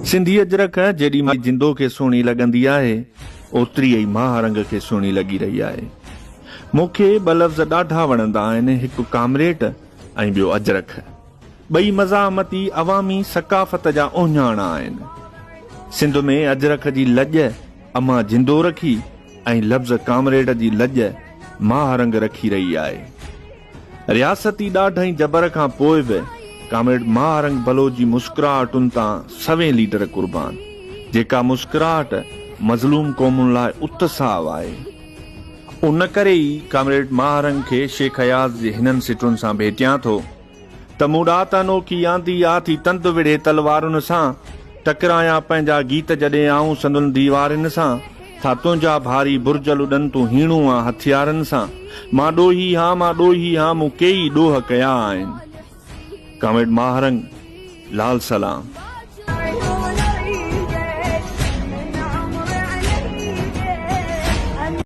सिंधी अजरक जेडी मां जिंदो के सुहिणी लगंदी आहे ओतरी ई महारंग के सुहिणी लगी रही आहे। मूंखे ॿ लफ़्ज़ ॾाढा वणंदा आहिनि, हिकु कामरेट ऐं ॿियो अजरक। ॿई मज़ामती अवामी सकाफ़त जा ओञाणा आहिनि। सिंध में अजरक जी लॼ अमा जिंदो रखी ऐं लफ़्ज़ कामरेट जी लॼ महारंग रखी रही आहे। रियासती ॾाढई जबर खां पोइ बि कामरेड महारंग बलो जी मुस्कुराहटुनि तां सवें लीडर कुर्बान, जेका मुस्कुराहट मज़लूम क़ौमुनि लाइ उत्साह आहे। उन करे ई कामरेड महारंग खे शेख अयाज़ जे हिननि सिटुनि सां भेटियां थो त मूं तनो की आंदी आथी तंद विढ़े तलवारुनि सां टकराया पंहिंजा गीत जॾहिं आऊं संदुनि दीवारनि सां था तुंहिंजा भारी बुर्जल उॾनि तूं हीणू आ हथियारनि सां। मां ॾोही हा मूं केई ॾोह कया आहिनि। कामरेड महारंग लाल सलाम।